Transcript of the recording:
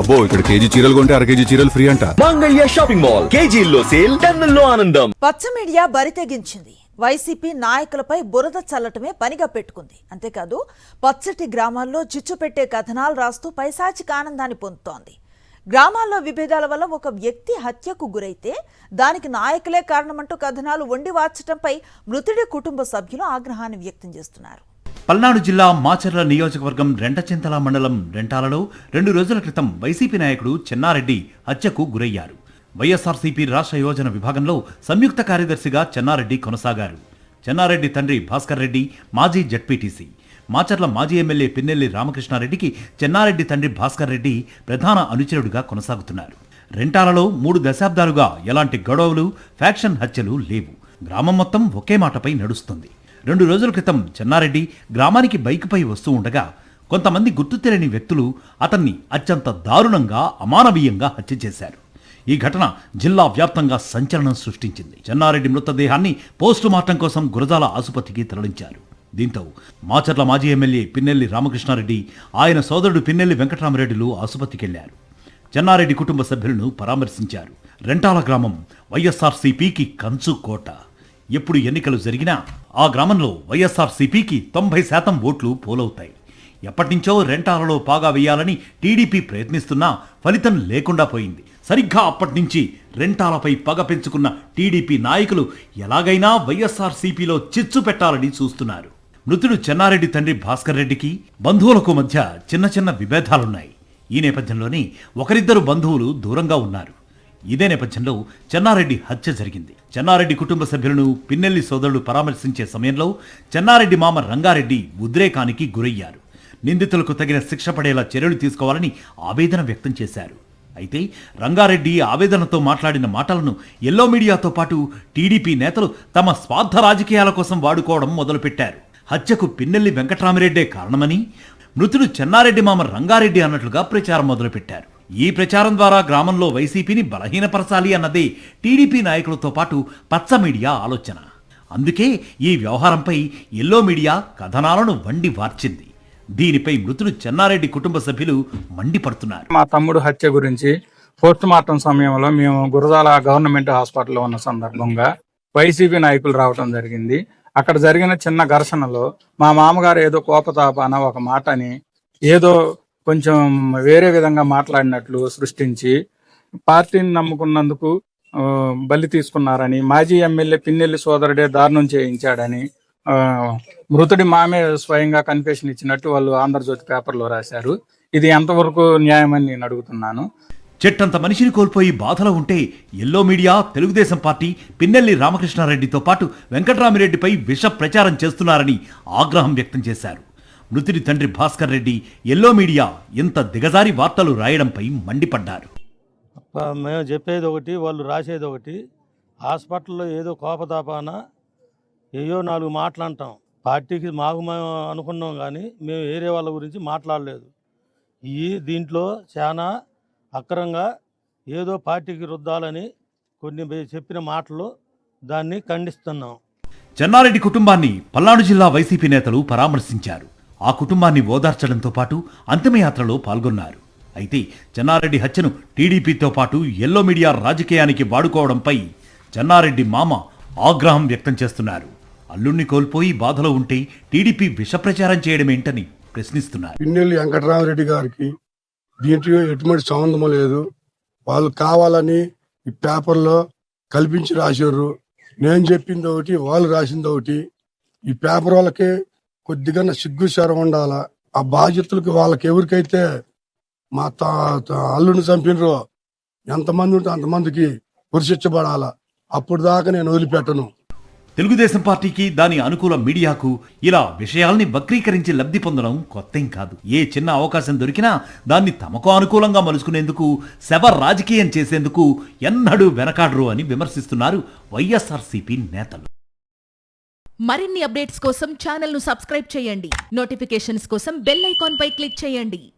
అబ్బో ఇక్కడ కేజీ చీరలు కొంటే అర కేజీ చీరలు ఫ్రీ అంట. మంగళ్య షాపింగ్ మాల్ కేజీల్లో సేల్, టన్నుల్లో ఆనందం. పచ్చ మీడియా బరితెగించింది. వైసీపీ నాయకులపై బురద చల్లటమే పనిగా పెట్టుకుంది. అంతేకాదు పచ్చటి గ్రామాల్లో చిచ్చు పెట్టే కథనాలు రాస్తూ పైశాచిక ఆనందాన్ని పొందుతోంది. గ్రామాల్లో విభేదాల వల్ల ఒక వ్యక్తి హత్యకు గురైతే దానికి నాయకులే కారణమంటూ కథనాలు వండి వార్చడంపై మృతుడి కుటుంబ సభ్యులు ఆగ్రహాన్ని వ్యక్తం చేస్తున్నారు. పల్నాడు జిల్లా మాచర్ల నియోజకవర్గం రెంటచింతల మండలం రెంటాలలో 2 రోజుల క్రితం వైసీపీ నాయకుడు చెన్నారెడ్డి హత్యకు గురయ్యారు. వైఎస్ఆర్సీపీ రాష్ట్ర యోజన విభాగంలో సంయుక్త కార్యదర్శిగా చెన్నారెడ్డి కొనసాగారు. చెన్నారెడ్డి తండ్రి భాస్కర్ రెడ్డి మాజీ జడ్పీటీసీ. మాచర్ల మాజీ ఎమ్మెల్యే పిన్నెల్లి రామకృష్ణారెడ్డికి చెన్నారెడ్డి తండ్రి భాస్కర్ రెడ్డి ప్రధాన అనుచరుడుగా కొనసాగుతున్నారు. రెంటాలలో 3 దశాబ్దాలుగా ఎలాంటి గొడవలు, ఫ్యాక్షన్ హత్యలు లేవు. గ్రామం మొత్తం ఒకే మాటపై నడుస్తుంది. 2 రోజుల క్రితం చెన్నారెడ్డి గ్రామానికి బైకుపై వస్తూ ఉండగా కొంతమంది గుర్తు తెలియని వ్యక్తులు అతన్ని అత్యంత దారుణంగా, అమానవీయంగా హత్య చేశారు. ఈ ఘటన జిల్లా వ్యాప్తంగా సంచలనం సృష్టించింది. చెన్నారెడ్డి మృతదేహాన్ని పోస్టు మార్టం కోసం గురజాల ఆసుపత్రికి తరలించారు. దీంతో మాచర్ల మాజీ ఎమ్మెల్యే పిన్నెల్లి రామకృష్ణారెడ్డి, ఆయన సోదరుడు పిన్నెల్లి వెంకటరామరెడ్డిలు ఆసుపత్రికి వెళ్లారు. చెన్నారెడ్డి కుటుంబ సభ్యులను పరామర్శించారు. రెంటాల గ్రామం వైఎస్ఆర్సీపీకి కంచు కోట. ఎప్పుడు ఎన్నికలు జరిగినా ఆ గ్రామంలో వైఎస్ఆర్సీపీకి 90% ఓట్లు పోలవుతాయి. ఎప్పటినుంచో రెంటాలలో పాగా వేయాలని టీడీపీ ప్రయత్నిస్తున్నా ఫలితం లేకుండా పోయింది. సరిగ్గా అప్పటినుంచి రెంటాలపై పగ పెంచుకున్న టీడీపీ నాయకులు ఎలాగైనా వైఎస్ఆర్సీపీలో చిచ్చు పెట్టాలని చూస్తున్నారు. మృతుడు చెన్నారెడ్డి తండ్రి భాస్కర్ రెడ్డికి బంధువులకు మధ్య చిన్న విభేదాలున్నాయి. ఈ నేపథ్యంలోనే ఒకరిద్దరు బంధువులు దూరంగా ఉన్నారు. ఇదే నేపథ్యంలో చెన్నారెడ్డి హత్య జరిగింది. చెన్నారెడ్డి కుటుంబ సభ్యులను పిన్నెల్లి సోదరుడు పరామర్శించే సమయంలో చెన్నారెడ్డి మామ రంగారెడ్డి ఉద్రేకానికి గురయ్యారు. నిందితులకు తగిన శిక్ష పడేలా చర్యలు తీసుకోవాలని ఆవేదన వ్యక్తం చేశారు. అయితే రంగారెడ్డి ఆవేదనతో మాట్లాడిన మాటలను ఎల్లో మీడియాతో పాటు టీడీపీ నేతలు తమ స్వార్థ రాజకీయాల కోసం వాడుకోవడం మొదలుపెట్టారు. హత్యకు పిన్నెల్లి వెంకటరామరెడ్డే కారణమని, మృతుడు చెన్నారెడ్డి మామ రంగారెడ్డి అన్నట్లుగా ప్రచారం మొదలుపెట్టారు. ఈ ప్రచారం ద్వారా గ్రామంలో వైసీపీని బలహీనపరచాలి అన్నదే టీడీపీ నాయకులతో పాటు పచ్చ మీడియా ఆలోచన. అందుకే ఈ వ్యవహారంపై ఎల్లో మీడియా కథనాలను వండి వార్చింది. దీనిపై మృతుడు చెన్నారెడ్డి కుటుంబ సభ్యులు మండిపడుతున్నారు. మా తమ్ముడు హత్య గురించి పోస్ట్ మార్టం సమయంలో మేము గురజాల గవర్నమెంట్ హాస్పిటల్లో ఉన్న సందర్భంగా వైసీపీ నాయకులు రావడం జరిగింది. అక్కడ జరిగిన చిన్న ఘర్షణలో మా మామగారు ఏదో కోపతాపాన ఒక మాటని ఏదో కొంచెం వేరే విధంగా మాట్లాడినట్లు సృష్టించి పార్టీని నమ్ముకున్నందుకు బలి తీసుకున్నారని, మాజీ ఎమ్మెల్యే పిన్నెల్లి సోదరుడే దారుణం చేయించాడని మృతుడి మామే స్వయంగా కన్ఫెషన్ ఇచ్చినట్టు వాళ్ళు ఆంధ్రజ్యోతి పేపర్లో రాశారు. ఇది ఎంతవరకు న్యాయమని నేను అడుగుతున్నాను. చెట్టంత మనిషిని కోల్పోయి బాధలో ఉంటే yellow media, Telugu Desam party Pinnelli రామకృష్ణారెడ్డితో పాటు వెంకటరామిరెడ్డిపై విష ప్రచారం చేస్తున్నారని ఆగ్రహం వ్యక్తం చేశారు. మృతుడి తండ్రి భాస్కర్ రెడ్డి ఎల్లో మీడియా ఇంత దిగజారి వార్తలు రాయడంపై మండిపడ్డారు. మేము చెప్పేది ఒకటి, వాళ్ళు రాసేది ఒకటి. హాస్పిటల్లో ఏదో కోపతాపాన ఏయో 4 మాటలు అంటాం. పార్టీకి మాకు మేము అనుకున్నాం కానీ మేము వేరే వాళ్ళ గురించి మాట్లాడలేదు. దీంట్లో చాలా అక్రంగా ఏదో పార్టీకి రుద్దాలని కొన్ని చెప్పిన మాటలు దాన్ని ఖండిస్తున్నాం. చెన్నారెడ్డి కుటుంబాన్ని పల్నాడు జిల్లా వైసీపీ నేతలు పరామర్శించారు. ఆ కుటుంబాన్ని ఓదార్చడంతో పాటు అంతిమయాత్రలో పాల్గొన్నారు. అయితే చెన్నారెడ్డి హత్యను టీడీపీతో పాటు ఎల్లో మీడియా రాజకీయానికి వాడుకోవడంపై చెన్నారెడ్డి మామ ఆగ్రహం వ్యక్తం చేస్తున్నారు. అల్లుణ్ణి కోల్పోయి బాధలో ఉంటే టీడీపీ విష ప్రచారం చేయడమేంటని ప్రశ్నిస్తున్నారు. పిన్నెల్లి వెంకటరామరెడ్డి గారికి దీంట్లో ఎటువంటి సంబంధం లేదు. వాళ్ళు కావాలని ఈ పేపర్లో కల్పించి రాశారు. నేను చెప్పింది ఒకటి, వాళ్ళు రాసింది ఒకటి. ఈ పేపర్ వాళ్ళకి కొద్దిగా సిగ్గుసారం ఉండాలా. ఆ బాధ్యతలకు వాళ్ళకి ఎవరికైతే మా అల్లుని చంపినరో ఎంతమంది ఉంటే అంతమందికి ఉరిశిచ్చబడాలా. అప్పుడు దాకా నేను వదిలిపెట్టను. తెలుగుదేశం పార్టీకి, దాని అనుకూల మీడియాకు ఇలా విషయాల్ని వక్రీకరించి లబ్ధి పొందడం కొత్తేం కాదు. ఏ చిన్న అవకాశం దొరికినా దాన్ని తమకు అనుకూలంగా మలుచుకునేందుకు, శవ రాజకీయం చేసేందుకు ఎన్నడూ వెనకాడరు అని విమర్శిస్తున్నారు వైఎస్ఆర్సీపీ నేతలు. మరిన్ని అప్డేట్స్ కోసం ఛానల్ ను సబ్స్క్రైబ్ చేయండి. నోటిఫికేషన్స్ కోసం బెల్ ఐకాన్ పై క్లిక్ చేయండి.